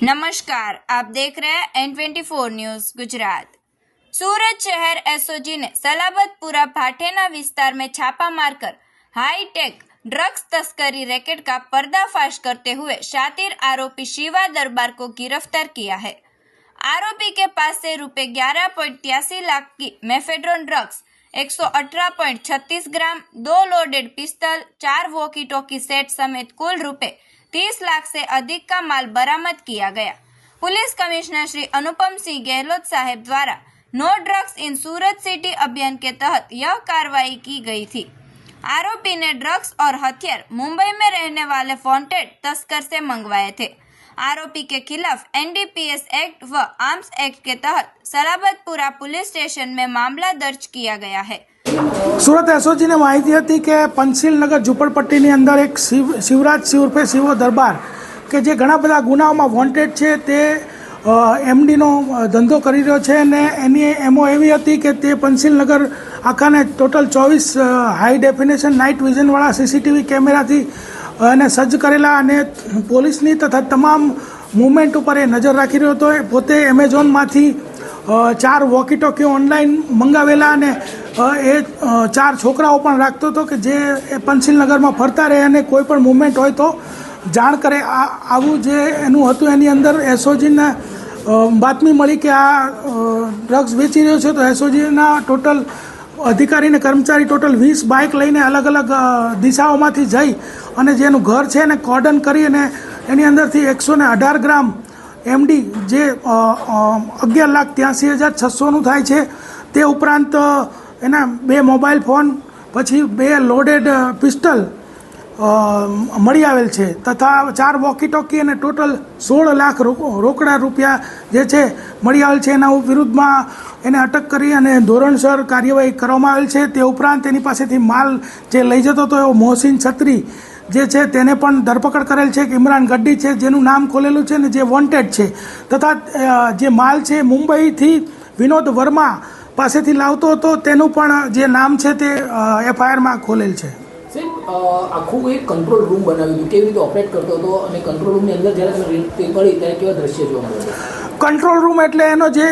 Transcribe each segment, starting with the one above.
नमस्कार, आप देख रहे हैं N24 न्यूज गुजरात। सूरत शहर एसओजी ने सलाबतपुरा भाटेना विस्तार में छापा मारकर हाईटेक ड्रग्स तस्करी रैकेट का पर्दाफाश करते हुए शातिर आरोपी शिवा दरबार को गिरफ्तार किया है। आरोपी के पास से रुपए 11.83 लाख की मेफेड्रोन ड्रग्स, 118.36 ग्राम, 2 लोडेड पिस्तौल, 4 वॉकी टॉकी सेट समेत कुल रुपए 30 लाख से अधिक का माल बरामद किया गया। पुलिस कमिश्नर श्री अनुपम सिंह गहलोत साहब द्वारा no drugs in Surat city अभियान के तहत यह कार्रवाई की गई थी। आरोपी ने ड्रग्स और हथियार मुंबई में रहने वाले वांटेड तस्कर से मंगवाए थे। आरोपी के खिलाफ एनडीपीएस एक्ट व आर्म्स एक्ट के तहत सलाबतपुरा पुलिस स्टेशन में मामला दर्ज किया गया है। सूरत एसओजी ने माहिती હતી કે પંચશીલ નગર ઝુંપડપટ્ટીની અંદર એક શિવરાજ સિંહ ઉર્ફે શિવો દરબાર કે જે ઘણા બધા ગુનાઓમાં વોન્ટેડ છે તે એમડીનો ધંધો કરી રહ્યો છે અને એની એમઓ એવી હતી કે તે પંચશીલ નગર આખાને ટોટલ 24 હાઈ ડેફિનેશન નાઇટ વિઝનવાળા સીસીટીવી કેમેરાથી એને સજ્જ કરેલા અને પોલીસની તથા તમામ મૂવમેન્ટ ઉપર એ નજર રાખી રહ્યો હતો। પોતે એમેઝોનમાંથી 4 વોકી ટોકી ઓનલાઈન મંગાવેલા અને એ 4 છોકરાઓ પણ રાખતો હતો કે જે પંચશીલ નગરમાં ફરતા રહે અને કોઈ પણ મૂવમેન્ટ હોય તો જાણ કરે। આવું જે એનું હતું એની અંદર એસઓજીને બાતમી મળી કે આ ડ્રગ્સ વેચી રહ્યો છે તો એસઓજીના ટોટલ અધિકારી અને કર્મચારી ટોટલ 20 બાઇક લઈને અલગ અલગ દિશાઓમાંથી જઈ અને જેનું ઘર છે એને કોર્ડન કરી અને એની અંદરથી 118 ગ્રામ એમડી જે 11,83,600નું થાય છે તે ઉપરાંત એના 2 મોબાઈલ ફોન પછી 2 લોડેડ પિસ્ટલ મળી આવેલ છે તથા 4 વોકી ટોકી અને ટોટલ 16 લાખ રોકડા રૂપિયા જે છે મળી આવેલ છે। એના વિરુદ્ધમાં એને અટક કરી અને ધોરણસર કાર્યવાહી કરવામાં આવેલ છે। તે ઉપરાંત એની પાસેથી માલ જે લઈ જતો હતો એવો મોહસિન છત્રી જે છે તેને પણ ધરપકડ કરેલ છે કે ઇમરાન ગડ્ડી છે જેનું નામ ખોલેલું છે ને જે વોન્ટેડ છે તથા જે માલ છે મુંબઈથી વિનોદ વર્મા પાસેથી લાવતો હતો તેનું પણ જે નામ છે તે એફઆઈઆરમાં ખોલેલ છે। આખું એક કંટ્રોલ રૂમ બનાવ્યું હતું, કેવી રીતે ઓપરેટ કરતો હતો અને કંટ્રોલ રૂમની અંદર જ્યારે તમે રેડ પડી ત્યારે કેવા દ્રશ્ય જોવા મળ્યા? કંટ્રોલ રૂમ એટલે એનો જે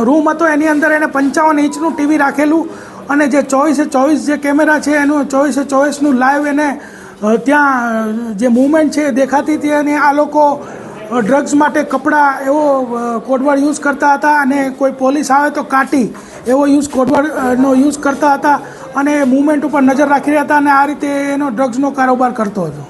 રૂમ હતો એની અંદર એને 55 ઇંચનું ટીવી રાખેલું અને જે 24/24 જે કેમેરા છે એનું 24/24નું લાઈવ એને ત્યાં જે મૂવમેન્ટ છે દેખાતી હતી અને આ લોકો ડ્રગ્સ માટે કપડાં એવો કોડવર્ડ યુઝ કરતા હતા અને કોઈ પોલીસ આવે તો કાટી એવો કોડવર્ડનો યુઝ કરતા હતા અને મૂવમેન્ટ ઉપર નજર રાખી રહ્યા હતા અને આ રીતે એનો ડ્રગ્સનો કારોબાર કરતો હતો।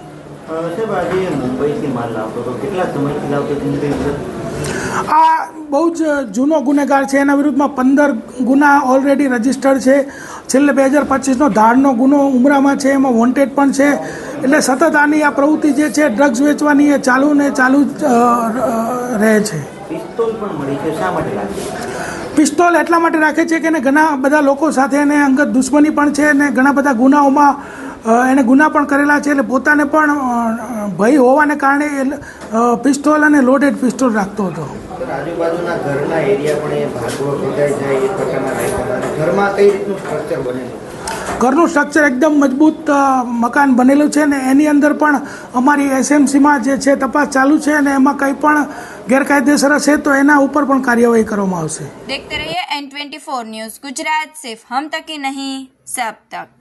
આ બહુ જ જૂનો ગુનેગાર છે, એના વિરુદ્ધમાં 15 ગુના ઓલરેડી રજીસ્ટર્ડ છે। છેલ્લે 2025નો ધાડનો ગુનો ઉમરામાં છે, એમાં વોન્ટેડ પણ છે। એટલે સતત આની આ પ્રવૃત્તિ જે છે ડ્રગ્સ વેચવાની એ ચાલુ ને ચાલુ રહે છે। પિસ્તોલ એટલા માટે રાખે છે કે એને ઘણા બધા લોકો સાથે એને અંગત દુશ્મની પણ છે અને ઘણા બધા ગુનાઓમાં એને ગુના પણ કરેલા છે, એટલે પોતાને પણ ભય હોવાને કારણે પિસ્તોલ અને લોડેડ પિસ્તોલ રાખતો હતો। આજુબાજુના ઘરના એરિયા પણ એ ભાગવો ખોદાઈ જાય એ પ્રકારના રાખ્યા। ઘરમાં કઈ રીતનું સ્ટ્રક્ચર બનેલું? ઘરનું સ્ટ્રક્ચર એકદમ મજબૂત મકાન બનેલું છે ને એની અંદર પણ અમારી એસએમસીમાં જે છે તપાસ ચાલુ છે અને એમાં કંઈ પણ ગેરકાયદેસર હશે તો એના ઉપર પણ કાર્યવાહી કરવામાં આવશે। देखते रहिए N24 न्यूज गुजरात, सिर्फ हम तक ही नहीं सब तक।